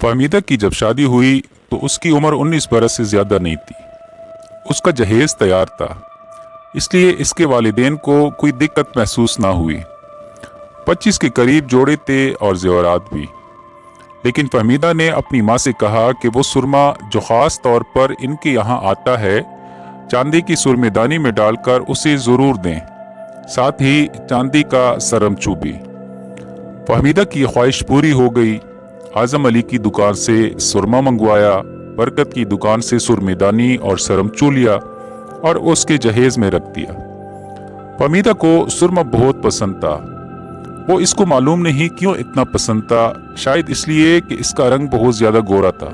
फहमीदा की जब शादी हुई तो उसकी उम्र 19 बरस से ज़्यादा नहीं थी। उसका जहेज़ तैयार था, इसलिए इसके वालिदैन को कोई दिक्कत महसूस ना हुई। 25 के करीब जोड़े थे और ज़ेवरात भी। लेकिन फहमीदा ने अपनी माँ से कहा कि वो सुरमा जो ख़ास तौर पर इनके यहाँ आता है, चांदी की सुरमेदानी में डालकर उसे ज़रूर दें, साथ ही चांदी का सरमचू भी। फहमीदा की ख्वाहिश पूरी हो गई। आज़म अली की दुकान से सुरमा मंगवाया, बरकत की दुकान से सुरमेदानी और सरमचू लिया और उसके जहेज में रख दिया। फहमीदा को सुरमा बहुत पसंद था। वो इसको मालूम नहीं क्यों इतना पसंद था, शायद इसलिए कि इसका रंग बहुत ज़्यादा गोरा था।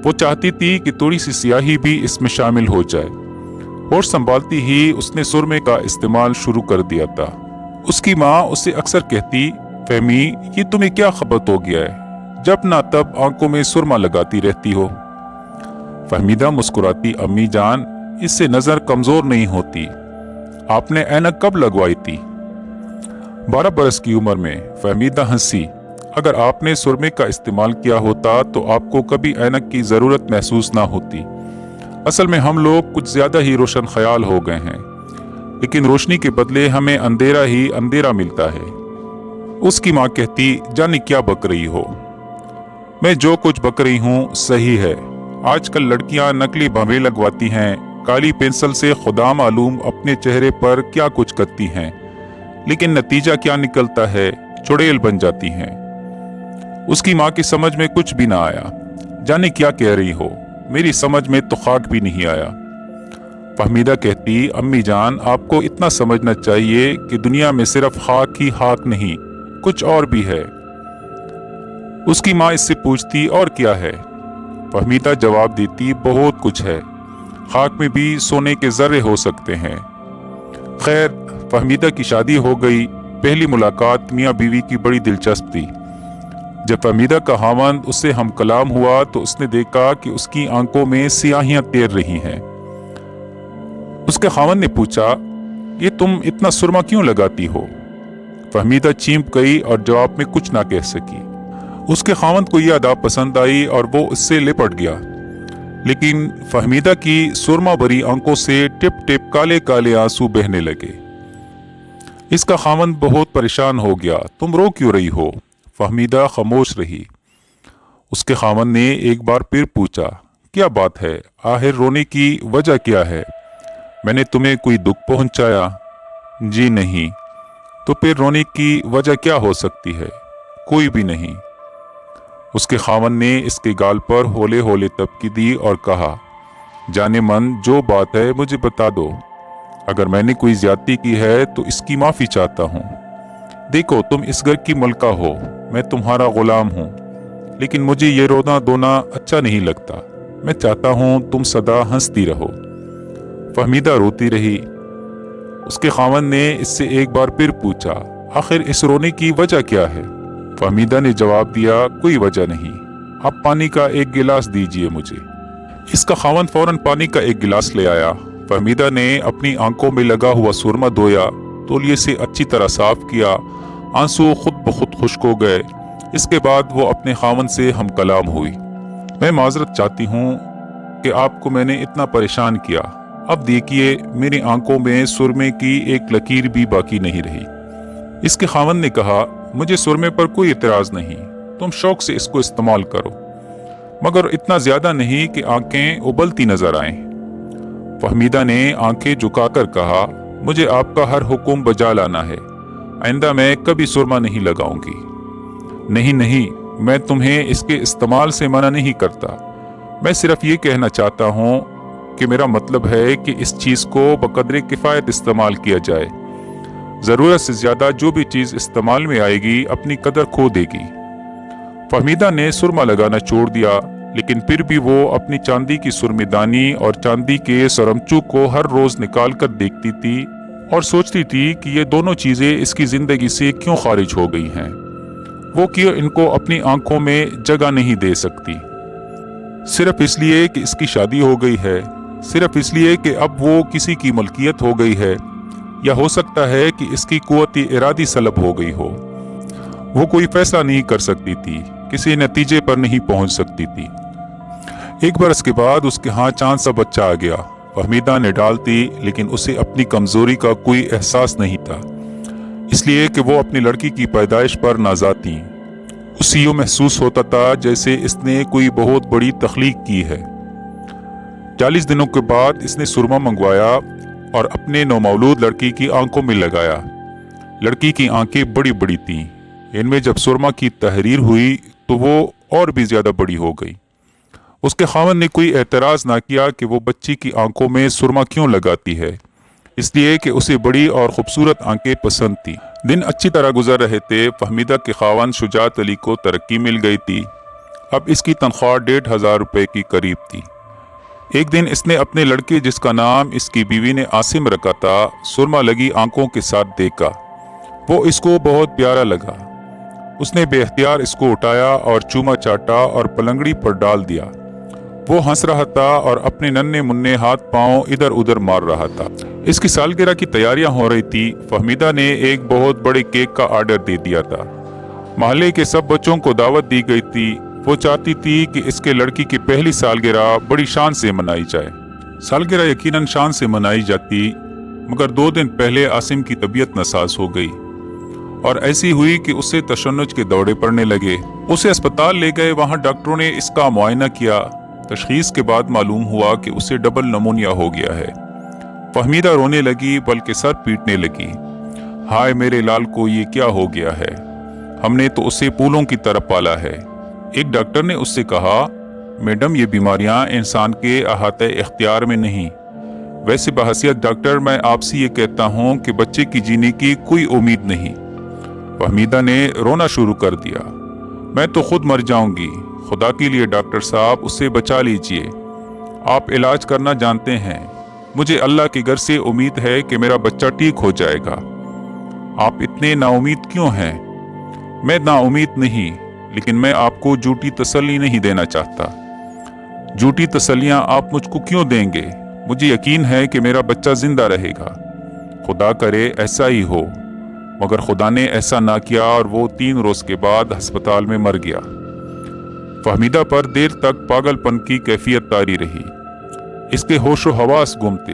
वो चाहती थी कि थोड़ी सी सियाही भी इसमें शामिल हो जाए। और संभालती ही उसने सुरमे का इस्तेमाल शुरू कर दिया था। उसकी माँ उससे अक्सर कहती, फहमी ये तुम्हें क्या खबत हो गया है, जब ना तब आंखों में सुरमा लगाती रहती हो। फहमीदा मुस्कुराती, अम्मी जान इससे नज़र कमज़ोर नहीं होती। आपने ऐनक कब लगवाई थी? 12 बरस की उम्र में। फहमीदा हंसी। अगर आपने सुरमे का इस्तेमाल किया होता तो आपको कभी ऐनक की ज़रूरत महसूस ना होती। असल में हम लोग कुछ ज़्यादा ही रोशन ख्याल हो गए हैं, लेकिन रोशनी के बदले हमें अंधेरा ही अंधेरा मिलता है। उसकी माँ कहती, जाने क्या बक रही हो। मैं जो कुछ बक रही हूँ सही है। आजकल लड़कियाँ नकली भवें लगवाती हैं, काली पेंसिल से खुदा मालूम अपने चेहरे पर क्या कुछ करती हैं, लेकिन नतीजा क्या निकलता है, चुड़ैल बन जाती हैं। उसकी माँ की समझ में कुछ भी ना आया। जाने क्या कह रही हो, मेरी समझ में तो खाक भी नहीं आया। फहमीदा कहती, अम्मी जान आपको इतना समझना चाहिए कि दुनिया में सिर्फ खाक ही खाक नहीं, कुछ और भी है। उसकी माँ इससे पूछती, और क्या है? फहमीदा जवाब देती, बहुत कुछ है। खाक में भी सोने के जर्रे हो सकते हैं। खैर, फहमीदा की शादी हो गई। पहली मुलाकात मियाँ बीवी की बड़ी दिलचस्प थी। जब फहमीदा का खावंद उससे हम कलाम हुआ तो उसने देखा कि उसकी आंखों में सियाहियां तैर रही हैं। उसके खावंद ने पूछा, ये तुम इतना सुरमा क्यों लगाती हो? फहमीदा चींप गई और जवाब में कुछ ना कह सकी। उसके खावंद को यह अदा पसंद आई और वो उससे लिपट गया, लेकिन फहमीदा की सुरमा भरी आंखों से टिप टिप काले काले आंसू बहने लगे। इसका खावंद बहुत परेशान हो गया। तुम रो क्यों रही हो? फहमीदा खामोश रही। उसके खावंद ने एक बार फिर पूछा, क्या बात है, आखिर रोने की वजह क्या है? मैंने तुम्हें कोई दुख पहुंचाया? जी नहीं। तो फिर रोने की वजह क्या हो सकती है? कोई भी नहीं। उसके खावंद ने इसके गाल पर होले होले तबकी दी और कहा, जाने मन जो बात है मुझे बता दो। अगर मैंने कोई ज्यादती की है तो इसकी माफ़ी चाहता हूँ। देखो, तुम इस घर की मलका हो, मैं तुम्हारा गुलाम हूँ, लेकिन मुझे ये रोना धोना अच्छा नहीं लगता। मैं चाहता हूँ तुम सदा हंसती रहो। फहमीदा रोती रही। उसके खावंद ने इससे एक बार फिर पूछा, आखिर इस रोने की वजह क्या है? फहमीदा ने जवाब दिया, कोई वजह नहीं, आप पानी का एक गिलास दीजिए मुझे। इसका खावंद फौरन पानी का एक गिलास ले आया। फहमीदा ने अपनी आंखों में लगा हुआ सुरमा धोया, तौलिए से अच्छी तरह साफ किया। आंसू खुद ब खुद खुश्क हो गए। इसके बाद वो अपने खावंद से हम कलाम हुई। मैं माजरत चाहती हूँ कि आपको मैंने इतना परेशान किया। अब देखिए, मेरी आंखों में सुरमे की एक लकीर भी बाकी नहीं रही। इसके खावंद ने कहा, मुझे सुरमे पर कोई इतराज नहीं, तुम शौक से इसको इस्तेमाल करो, मगर इतना ज्यादा नहीं कि आंखें उबलती नजर आएं। फहमीदा ने आंखें झुकाकर कहा, मुझे आपका हर हुक्म बजा लाना है। आइंदा मैं कभी सुरमा नहीं लगाऊंगी। नहीं नहीं, मैं तुम्हें इसके इस्तेमाल से मना नहीं करता। मैं सिर्फ ये कहना चाहता हूँ कि मेरा मतलब है कि इस चीज़ को बकदरे किफ़ायत इस्तेमाल किया जाए। ज़रूरत से ज़्यादा जो भी चीज़ इस्तेमाल में आएगी अपनी कदर खो देगी। फहमीदा ने सुरमा लगाना छोड़ दिया, लेकिन फिर भी वो अपनी चांदी की सुरमेदानी और चांदी के सरमचू को हर रोज़ निकाल कर देखती थी और सोचती थी कि ये दोनों चीज़ें इसकी ज़िंदगी से क्यों खारिज हो गई हैं। वो क्यों इनको अपनी आंखों में जगह नहीं दे सकती? सिर्फ इसलिए कि इसकी शादी हो गई है, सिर्फ इसलिए कि अब वो किसी की मलकियत हो गई है, या हो सकता है कि इसकी कुव्वत इरादी सलब हो गई हो। वो कोई फैसला नहीं कर सकती थी, किसी नतीजे पर नहीं पहुंच सकती थी। एक बरस के बाद उसके यहाँ चांद सा बच्चा आ गया। फहमीदा ने डाल दी, लेकिन उसे अपनी कमजोरी का कोई एहसास नहीं था, इसलिए कि वो अपनी लड़की की पैदाइश पर नाज़ा थी। उसे यूँ महसूस होता था जैसे इसने कोई बहुत बड़ी तख्लीक की है। 40 दिनों के बाद इसने सुरमा मंगवाया और अपने नौमौलूद लड़की की आंखों में लगाया। लड़की की आंखें बड़ी बड़ी थीं। इनमें जब सुरमा की तहरीर हुई तो वो और भी ज़्यादा बड़ी हो गई। उसके खावंद ने कोई एतराज़ ना किया कि वो बच्ची की आंखों में सुरमा क्यों लगाती है, इसलिए कि उसे बड़ी और ख़ूबसूरत आंखें पसंद थी। दिन अच्छी तरह गुजर रहे थे। फहमीदा के खावंद शुजात अली को तरक्की मिल गई थी। अब इसकी तनख्वाह 1500 रुपये की करीब थी। एक दिन इसने अपने लड़के, जिसका नाम इसकी बीवी ने आसिम रखा था, सुरमा लगी आंखों के साथ देखा। वो इसको बहुत प्यारा लगा। उसने बेख्तियार इसको उठाया और चूमा चाटा और पलंगड़ी पर डाल दिया। वो हंस रहा था और अपने नन्हे मुन्ने हाथ पांव इधर उधर मार रहा था। इसकी सालगिरह की तैयारियां हो रही थी। फहमीदा ने एक बहुत बड़े केक का आर्डर दे दिया था। मोहल्ले के सब बच्चों को दावत दी गई थी। वो चाहती थी कि इसके लड़की की पहली सालगिरह बड़ी शान से मनाई जाए। सालगिरह यकीनन शान से मनाई जाती, मगर 2 दिन पहले आसिम की तबीयत नासाज हो गई और ऐसी हुई कि उससे तशन्नुज के दौरे पड़ने लगे। उसे अस्पताल ले गए। वहां डॉक्टरों ने इसका मुआयना किया। तशखीस के बाद मालूम हुआ कि उसे डबल नमूनिया हो गया है। फहमीदा रोने लगी, बल्कि सर पीटने लगी। हाय मेरे लाल को, ये क्या हो गया है? हमने तो उसे फूलों की तरह पाला है। एक डॉक्टर ने उससे कहा, मैडम ये बीमारियां इंसान के अहाते इख्तियार में नहीं। वैसे बहसियत डॉक्टर मैं आपसे ये कहता हूँ कि बच्चे की जीने की कोई उम्मीद नहीं। फहमीदा ने रोना शुरू कर दिया। मैं तो खुद मर जाऊंगी। खुदा के लिए डॉक्टर साहब, उससे बचा लीजिए। आप इलाज करना जानते हैं। मुझे अल्लाह के घर से उम्मीद है कि मेरा बच्चा ठीक हो जाएगा। आप इतने नाउमीद क्यों हैं? मैं नाउमीद नहीं, लेकिन मैं आपको झूठी तसल्ली नहीं देना चाहता। झूठी तसल्लियां आप मुझको क्यों देंगे? मुझे यकीन है कि मेरा बच्चा जिंदा रहेगा। खुदा करे ऐसा ही हो। मगर खुदा ने ऐसा ना किया और वो 3 रोज के बाद अस्पताल में मर गया। फहमीदा पर देर तक पागलपन की कैफियत तारी रही। इसके होशो हवास गुम थे।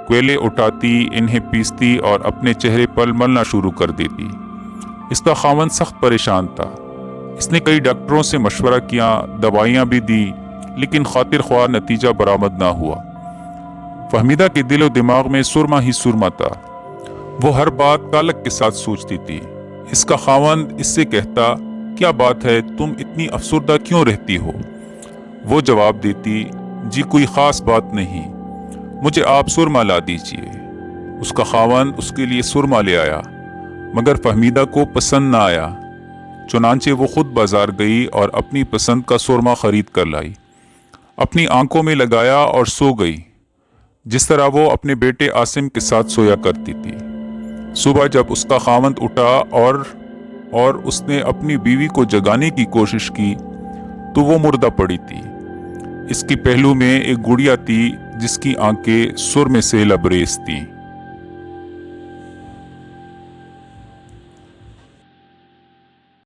कोयले उठाती, इन्हें पीसती और अपने चेहरे पर मलना शुरू कर देती। इसका खावंद सख्त परेशान था। इसने कई डॉक्टरों से मशवरा किया, दवाइयाँ भी दी, लेकिन खातिर ख्वाह नतीजा बरामद ना हुआ। फहमीदा के दिलो दिमाग में सुरमा ही सुरमा था। वो हर बात कालक के साथ सोचती थी। इसका खावंद इससे कहता, क्या बात है, तुम इतनी अफसरदा क्यों रहती हो? वो जवाब देती, जी कोई ख़ास बात नहीं, मुझे आप सुरमा ला दीजिए। उसका खावंद उसके लिए सुरमा ले आया, मगर फहमीदा को पसंद ना आया। चुनांचे वो खुद बाजार गई और अपनी पसंद का सुरमा खरीद कर लाई। अपनी आंखों में लगाया और सो गई, जिस तरह वो अपने बेटे आसिम के साथ सोया करती थी। सुबह जब उसका खावंद उठा और उसने अपनी बीवी को जगाने की कोशिश की तो वो मुर्दा पड़ी थी। इसकी पहलू में एक गुड़िया थी जिसकी आंखें सुर में से लबरेज थीं।